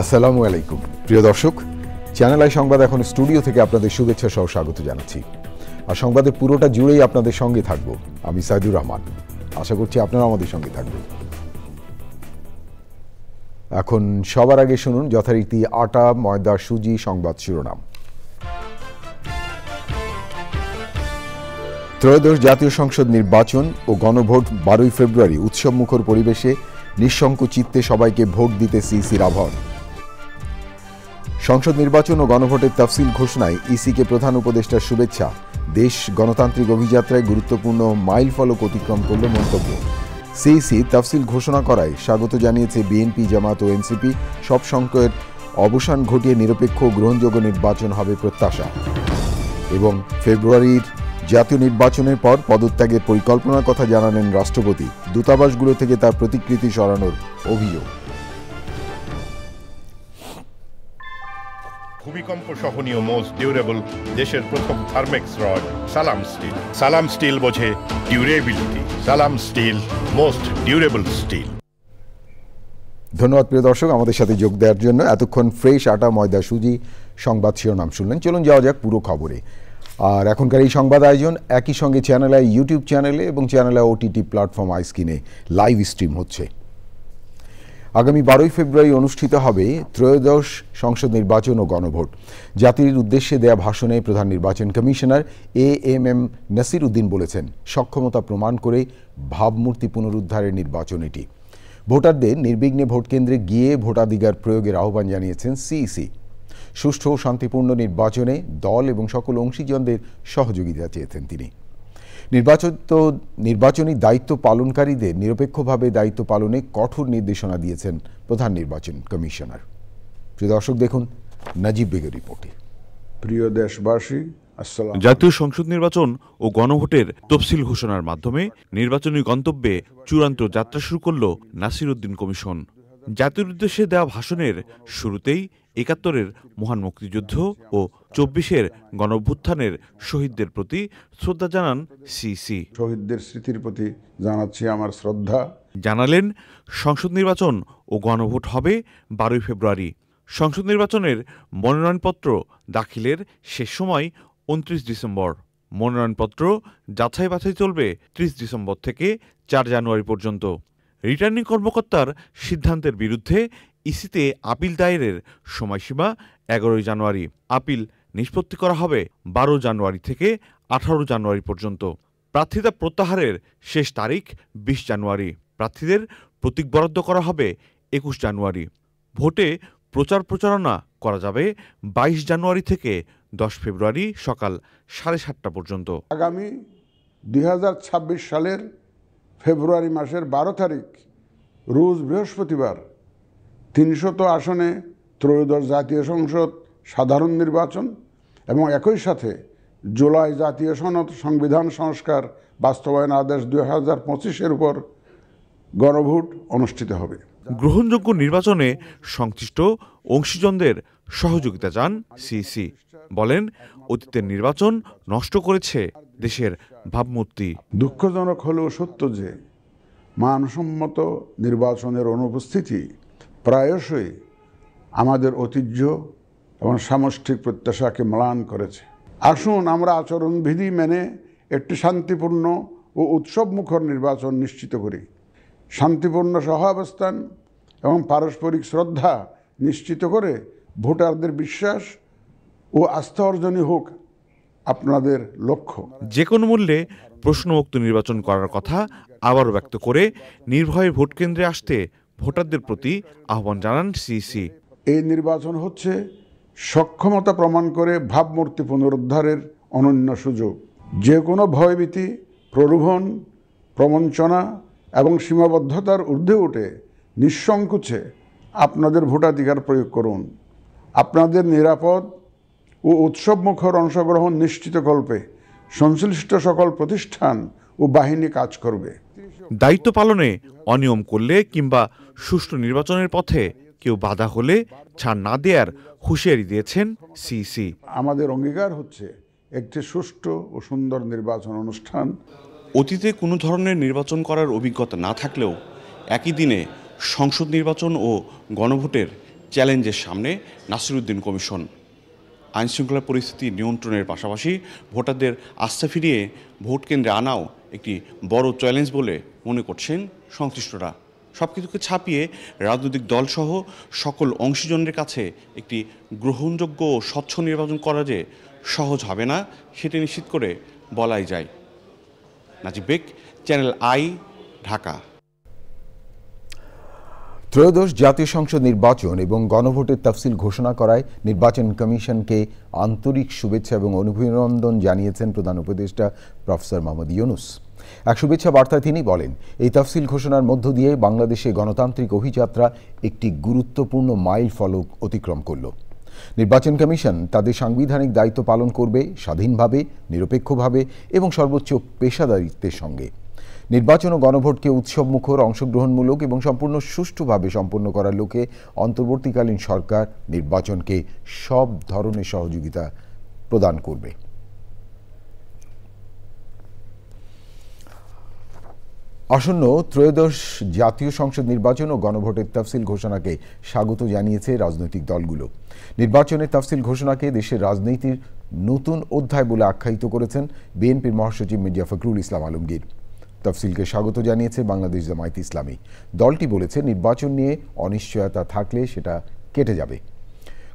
আসসালামু আলাইকুম প্রিয় দর্শক, চ্যানেল আই সংবাদ এখন স্টুডিও থেকে আপনাদের শুভেচ্ছা সহ স্বাগত জানাচ্ছি। আর সংবাদের পুরোটা জুড়েই আপনাদের সঙ্গে থাকব আমি সাইদুর রহমান। আশা করছি আপনারা আমাদের সঙ্গে থাকবেন। এখন সবার আগে শুনুন যথারীতি আটা, ময়দা, সুজি সংবাদ শিরোনাম। ত্রয়োদশ জাতীয় সংসদ নির্বাচন ও গণভোট 12 ফেব্রুয়ারি উৎসবমুখর পরিবেশে নিঃশঙ্ক চিত্তে সবাইকে ভোট দিতে সিইসির আহ্বান। সংসদ নির্বাচন ও গণভোটের তফসিল ঘোষণায় ইসিকে প্রধান উপদেষ্টার শুভেচ্ছা। দেশ গণতান্ত্রিক অভিযাত্রায় গুরুত্বপূর্ণ মাইল ফলক অতিক্রম করল মন্তব্য। সিইসি তফসিল ঘোষণা করায় স্বাগত জানিয়েছে বিএনপি, জামাত ও এনসিপি। সব সংকটের অবসান ঘটিয়ে নিরপেক্ষ ও গ্রহণযোগ্য নির্বাচন হবে প্রত্যাশা। এবং ফেব্রুয়ারির জাতীয় নির্বাচনের পর পদত্যাগের পরিকল্পনার কথা জানালেন রাষ্ট্রপতি। দূতাবাসগুলো থেকে তার প্রতিকৃতি সরানোর অভিযোগ। ভূমিকম্প সহনীয় মোস্ট ডিউরেবল দেশের প্রথম থার্মেক্স রড সালাম স্টিল। সালাম স্টিল বোঝে ডিউরেবিলিটি। সালাম স্টিল, মোস্ট ডিউরেবল স্টিল। ধন্যবাদ প্রিয় দর্শক আমাদের সাথে যোগ দেওয়ার জন্য। এতক্ষণ ফ্রেশ আটা, ময়দা, সুজি সংবাদ শিরোনাম শুনলেন। চলুন যাওয়া যাক পুরো খবরে। আর এখনকার এই সংবাদ আয়োজন একই সঙ্গে চ্যানেল আই ইউটিউব চ্যানেলে এবং চ্যানেল আই ওটিটি প্ল্যাটফর্ম আইস্ক্রিনে লাইভ স্ট্রিম হচ্ছে। আগামী 12 ফেব্রুয়ারি অনুষ্ঠিত হবে ত্রয়োদশ সংসদ নির্বাচন ও গণভোট। জাতির উদ্দেশ্যে দেয়া ভাষণে প্রধান নির্বাচন কমিশনার এএমএম নাসির উদ্দিন বলেছেন, সক্ষমতা প্রমাণ করে ভাবমূর্তি পুনরুদ্ধারের নির্বাচন এটি। ভোটারদের নির্বিঘ্নে ভোটকেন্দ্রে গিয়ে ভোটাধিকার প্রয়োগের আহ্বান জানিয়েছেন সিইসি। সুষ্ঠু ও শান্তিপূর্ণ নির্বাচনে দল এবং সকল অংশীজনদের সহযোগিতা চেয়েছেন তিনি। নির্বাচনী দায়িত্ব পালনকারীদের নিরপেক্ষভাবে দায়িত্ব পালনে কঠোর নির্দেশনা দিয়েছেন প্রধান নির্বাচন কমিশনার। প্রিয় দর্শক, দেখুন নাজিব বেগের রিপোর্টে। প্রিয় দেশবাসী, আসসালাম। জাতীয় সংসদ নির্বাচন ও গণভোটের তফসিল ঘোষণার মাধ্যমে নির্বাচনী গন্তব্যে চূড়ান্ত যাত্রা শুরু করল নাসির উদ্দিন কমিশন। জাতির উদ্দেশ্যে দেওয়া ভাষণের শুরুতেই ৭১-এর মহান মুক্তিযুদ্ধ ও ২৪-এর গণঅভ্যুত্থানের শহীদদের প্রতি শ্রদ্ধা জানান সিইসি। শহীদদের স্মৃতির প্রতি জানাচ্ছি আমার শ্রদ্ধা। জানালেন, সংসদ নির্বাচন ও গণভোট হবে 12 ফেব্রুয়ারি। সংসদ নির্বাচনের মনোনয়নপত্র দাখিলের শেষ সময় ২৯ ডিসেম্বর। মনোনয়নপত্র যাচাই বাছাই চলবে ৩০ ডিসেম্বর থেকে ৪ জানুয়ারি পর্যন্ত। রিটার্নিং কর্মকর্তার সিদ্ধান্তের বিরুদ্ধে ইসিতে আপিল দায়েরের সময়সীমা ১১ জানুয়ারি। আপিল নিষ্পত্তি করা হবে ১২ জানুয়ারি থেকে ১৮ জানুয়ারি পর্যন্ত। প্রার্থিতা প্রত্যাহারের শেষ তারিখ ২০ জানুয়ারি। প্রার্থীদের প্রতীক বরাদ্দ করা হবে ২১ জানুয়ারি। ভোটে প্রচার প্রচারণা করা যাবে ২২ জানুয়ারি থেকে ১০ ফেব্রুয়ারি সকাল ৭:৩০ পর্যন্ত। আগামী ২০২৬ সালের ফেব্রুয়ারি মাসের ১২ তারিখ রোজ বৃহস্পতিবার ৩০০ আসনে ত্রয়োদশ জাতীয় সংসদ সাধারণ নির্বাচন এবং একই সাথে জুলাই জাতীয় সনদ সংবিধান সংস্কার বাস্তবায়ন আদেশ ২০২৫-এর উপর গণভোট অনুষ্ঠিত হবে। গ্রহণযোগ্য নির্বাচনে সংশ্লিষ্ট অংশীজনদের সহযোগিতা চান সিইসি। বলেন, অতীতের নির্বাচন নষ্ট করেছে দেশের ভাবমূর্তি। দুঃখজনক হলেও সত্য যে মানসম্মত নির্বাচনের অনুপস্থিতি প্রায়শই আমাদের ঐতিহ্য এবং সামষ্টিক প্রত্যাশাকে ম্লান করেছে। আসুন আমরা আচরণবিধি মেনে একটি শান্তিপূর্ণ ও উৎসবমুখর নির্বাচন নিশ্চিত করি। শান্তিপূর্ণ সহাবস্থান এবং পারস্পরিক শ্রদ্ধা নিশ্চিত করে ভোটারদের বিশ্বাস ও আস্থা অর্জনই হোক আপনাদের লক্ষ্য। যে কোনো মূল্যে প্রশ্নমুক্ত নির্বাচন করার কথা আবারও ব্যক্ত করে নির্ভয়ে ভোটকেন্দ্রে আসতে ভোটারদের প্রতি আহ্বান জানান সিইসি। এই নির্বাচন হচ্ছে সক্ষমতা প্রমাণ করে ভাবমূর্তি পুনরুদ্ধারের অনন্য সুযোগ। যে কোনো ভয়ভীতি, প্রলোভন, প্রবঞ্চনা এবং সীমাবদ্ধতার ঊর্ধ্বে উঠে নিঃসংকোচে আপনাদের ভোটাধিকার প্রয়োগ করুন। আপনাদের নিরাপদ ও উৎসবমুখর অংশগ্রহণ নিশ্চিতকল্পে সংশ্লিষ্ট সকল প্রতিষ্ঠান ও বাহিনী কাজ করবে। দায়িত্ব পালনে অনিয়ম করলে কিংবা সুষ্ঠু নির্বাচনের পথে কেউ বাধা হলে ছাড় না দেওয়ার হুঁশিয়ারি দিয়েছেন সিইসি। আমাদের অঙ্গীকার হচ্ছে একটি সুষ্ঠু ও সুন্দর নির্বাচন অনুষ্ঠান। অতীতে কোনো ধরনের নির্বাচন করার অভিজ্ঞতা না থাকলেও একই দিনে সংসদ নির্বাচন ও গণভোটের চ্যালেঞ্জের সামনে নাসিরউদ্দিন কমিশন। আইনশৃঙ্খলা পরিস্থিতি নিয়ন্ত্রণের পাশাপাশি ভোটারদের আস্থা ফিরিয়ে ভোট কেন্দ্রে আনাও একটি বড় চ্যালেঞ্জ বলে মনে করছেন সংশ্লিষ্টরা। সব কিছুকে ছাপিয়ে রাজনৈতিক দলসহ সকল অংশীজনদের কাছে একটি গ্রহণযোগ্য ও স্বচ্ছ নির্বাচন করা যে সহজ হবে না সেটি নিশ্চিত করে বলাই যায়। নাজিব বেগ, চ্যানেল আই, ঢাকা। ত্রয়োদশ জাতীয় সংসদ নির্বাচন এবং গণভোটের তফসিল ঘোষণা করায় নির্বাচন কমিশনকে আন্তরিক শুভেচ্ছা এবং অভিনন্দন জানিয়েছেন প্রধান উপদেষ্টা প্রফেসর মোহাম্মদ ইউনূস। এক শুভেচ্ছা বার্তায় তিনি বলেন, এই তফসিল ঘোষণার মধ্য দিয়ে বাংলাদেশে গণতান্ত্রিক অভিযাত্রা একটি গুরুত্বপূর্ণ মাইল ফলক অতিক্রম করল। নির্বাচন কমিশন তাদের সাংবিধানিক দায়িত্ব পালন করবে স্বাধীনভাবে, নিরপেক্ষভাবে এবং সর্বোচ্চ পেশাদারিত্বের সঙ্গে। নির্বাচন ও গণভোটকে উৎসবমুখর, অংশগ্রহণমূলক এবং সম্পূর্ণ সুষ্ঠুভাবে সম্পন্ন করার লক্ষ্যে অন্তর্বর্তীকালীন সরকার নির্বাচনকে সব ধরনের সহযোগিতা প্রদান করবে। আসন্ন ত্রয়োদশ জাতীয় সংসদ নির্বাচন ও গণভোটের তফসিল ঘোষণাকে স্বাগত জানিয়েছে রাজনৈতিক দলগুলো। নির্বাচনের তফসিল ঘোষণাকে দেশের রাজনীতির নতুন অধ্যায় বলে আখ্যায়িত করেছেন বিএনপির মহাসচিব মির্জা ফখরুল ইসলাম আলমগীর। তফসিলকে স্বাগত জানিয়েছে বাংলাদেশ জামায়াতে ইসলামী। দলটি বলেছে, নির্বাচন নিয়ে অনিশ্চয়তা থাকলে সেটা কেটে যাবে।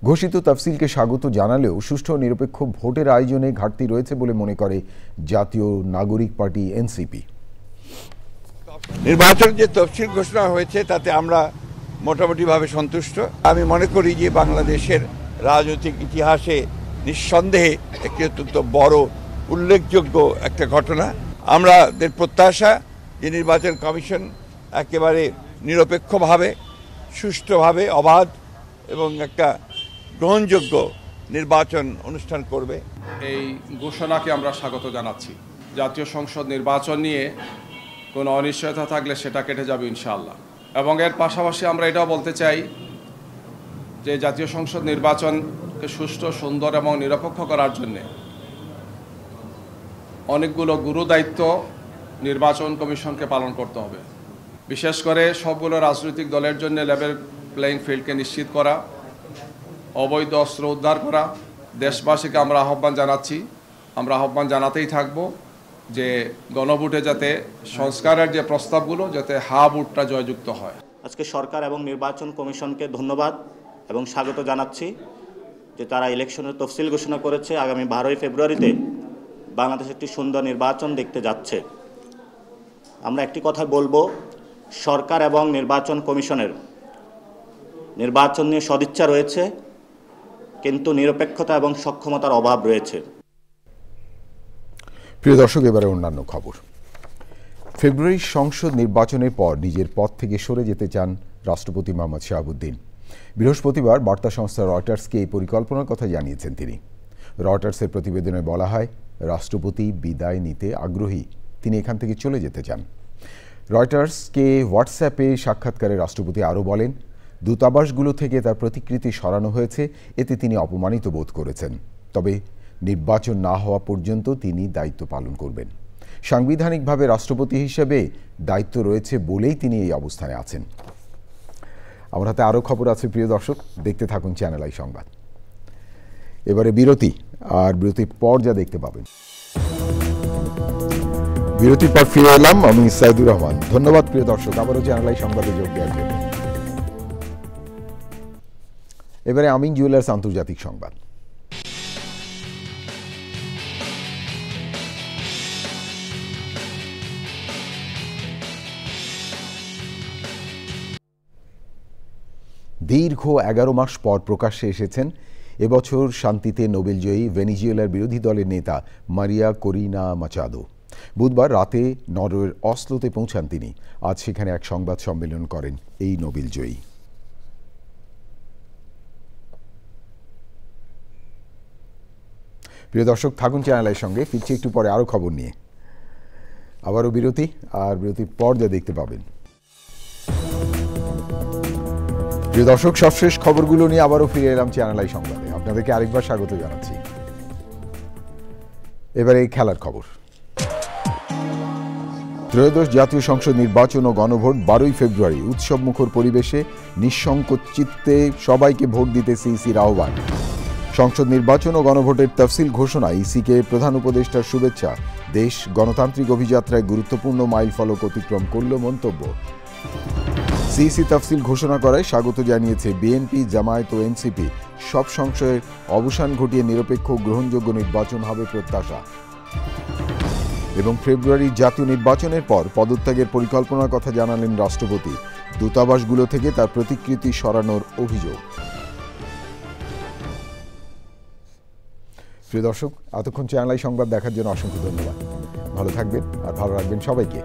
ঘোষিত তফসিলকে স্বাগত জানালেও সুষ্ঠু ও নিরপেক্ষ ভোটের আয়োজনে ঘাটতি রয়েছে বলে মনে করে জাতীয় নাগরিক পার্টি এনসিপি। নির্বাচন যে তফসিল ঘোষণা হয়েছে তাতে আমরা মোটামুটিভাবে সন্তুষ্ট। আমি মনে করি যে বাংলাদেশের রাজনৈতিক ইতিহাসে নিঃসন্দেহে একটি অত্যন্ত বড় উল্লেখযোগ্য একটা ঘটনা। আমাদের প্রত্যাশা যে নির্বাচন কমিশন একেবারে নিরপেক্ষভাবে, সুষ্ঠুভাবে, অবাধ এবং একটা গ্রহণযোগ্য নির্বাচন অনুষ্ঠান করবে। এই ঘোষণাকে আমরা স্বাগত জানাচ্ছি। জাতীয় সংসদ নির্বাচন নিয়ে কোনো অনিশ্চয়তা থাকলে সেটা কেটে যাবে ইনশাআল্লাহ। এবং এর পাশাপাশি আমরা এটাও বলতে চাই যে জাতীয় সংসদ নির্বাচনকে সুষ্ঠু, সুন্দর এবং নিরপেক্ষ করার জন্যে অনেকগুলো গুরু দায়িত্ব নির্বাচন কমিশনকে পালন করতে হবে। বিশেষ করে সবগুলো রাজনৈতিক দলের জন্য লেভেল প্লেইং ফিল্ডকে নিশ্চিত করা, অবৈধ অস্ত্র উদ্ধার করা। দেশবাসীকে আমরা আহ্বান জানাচ্ছি, আমরা আহ্বান জানাতেই থাকব যে গণভোটে যাতে সংস্কারের যে প্রস্তাবগুলো যাতে ভোটটা জয়যুক্ত হয়। আজকে সরকার এবং নির্বাচন কমিশনকে ধন্যবাদ এবং স্বাগত জানাচ্ছি যে তারা ইলেকশনের তফসিল ঘোষণা করেছে। আগামী 12ই ফেব্রুয়ারিতে বাংলাদেশ একটি সুন্দর নির্বাচন দেখতে যাচ্ছে। আমরা একটি কথা বলবো, সরকার এবং নির্বাচন কমিশনের নির্বাচন নিয়ে সদিচ্ছা রয়েছে, কিন্তু নিরপেক্ষতা এবং সক্ষমতার অভাব রয়েছে। প্রিয় দর্শক, এবারে অন্যান্য খবর। ফেব্রুয়ারি সংসদ নির্বাচনের পর নিজের পদ থেকে সরে যেতে চান রাষ্ট্রপতি মোহাম্মদ শাহাবুদ্দিন। বৃহস্পতিবার বার্তা সংস্থা রয়টার্সকে এই পরিকল্পনার কথা জানিয়েছেন তিনি। রয়টার্সের প্রতিবেদনে বলা হয়, রাষ্ট্রপতি বিদায় নিতে আগ্রহী, তিনি এখান থেকে চলে যেতে চান। রয়টার্সকে হোয়াটসঅ্যাপে সাক্ষাৎকারে রাষ্ট্রপতি আরও বলেন, দূতাবাসগুলো থেকে তার প্রতিকৃতি সরানো হয়েছে, এতে তিনি অপমানিত বোধ করেছেন। তবে নির্বাচন না হওয়া পর্যন্ত তিনি দায়িত্ব পালন করবেন। সাংবিধানিকভাবে রাষ্ট্রপতি হিসেবে দায়িত্ব রয়েছে বলেই তিনি এই অবস্থানে আছেন। আমার হাতে আরও খবর আছে প্রিয় দর্শক, দেখতে থাকুন চ্যানেল আই সংবাদ। এবারে বিরতি, আর বিরতির পর যা দেখতে পাবেন। বিরতির পর ফিরে এলাম, আমি সাইদুর রহমান। ধন্যবাদ প্রিয় দর্শক আবারও চ্যানেল আই সংবাদে যোগ দেওয়ার জন্য। এবারে আমিন জুয়েলার্স আন্তর্জাতিক সংবাদ। দীর্ঘ 11 মাস পর প্রকাশ্যে এসেছেন এবছর শান্তিতে নোবেলজয়ী ভেনিজুয়েলার বিরোধী দলের নেতা মারিয়া করিনা মাচাদো। বুধবার রাতে নরওয়ের অসলোতে পৌঁছান তিনি। আজ সেখানে এক সংবাদ সম্মেলন করেন এই নোবেলজয়ী। প্রিয় দর্শক, থাকুন চ্যানেলের সঙ্গে, ফিরছি একটু পরে আরও খবর নিয়ে। আবারও বিরতি, আর বিরতির পর যা দেখতে পাবেন। প্রিয় দর্শক, সবশেষ খবরগুলো নিয়ে আবারও ফিরে এলাম চ্যানেল আই সংবাদে। আপনাদেরকে আরেকবার স্বাগত জানাচ্ছি। এবারে খেলার খবর। ত্রয়োদশ জাতীয় সংসদ নির্বাচন ও গণভোট 12ই ফেব্রুয়ারি উৎসবমুখর পরিবেশে নিঃসংকোচ চিত্তে সবাইকে ভোট দিতে সিইসির আহ্বান। সংসদ নির্বাচন ও গণভোটের তফসিল ঘোষণা, ইসিকে প্রধান উপদেষ্টার শুভেচ্ছা। দেশ গণতান্ত্রিক অভিযাত্রায় গুরুত্বপূর্ণ মাইলফলক অতিক্রম করল মন্তব্য। সিইসি তফসিল ঘোষণা করায় স্বাগত জানিয়েছে বিএনপি, জামায়াত ও এনসিপি। সব সংশয়ের অবসান ঘটিয়ে নিরপেক্ষ গ্রহণযোগ্য নির্বাচন হবে প্রত্যাশা। এবং ফেব্রুয়ারি জাতীয় নির্বাচনের পর পদত্যাগের পরিকল্পনার কথা জানালেন রাষ্ট্রপতি। দূতাবাসগুলো থেকে তার প্রতিকৃতি সরানোর অভিযোগ। প্রিয় দর্শক, এতক্ষণ চ্যানেল আই সংবাদ দেখার জন্য অসংখ্য ধন্যবাদ। ভালো থাকবেন আর ভালো রাখবেন সবাইকে।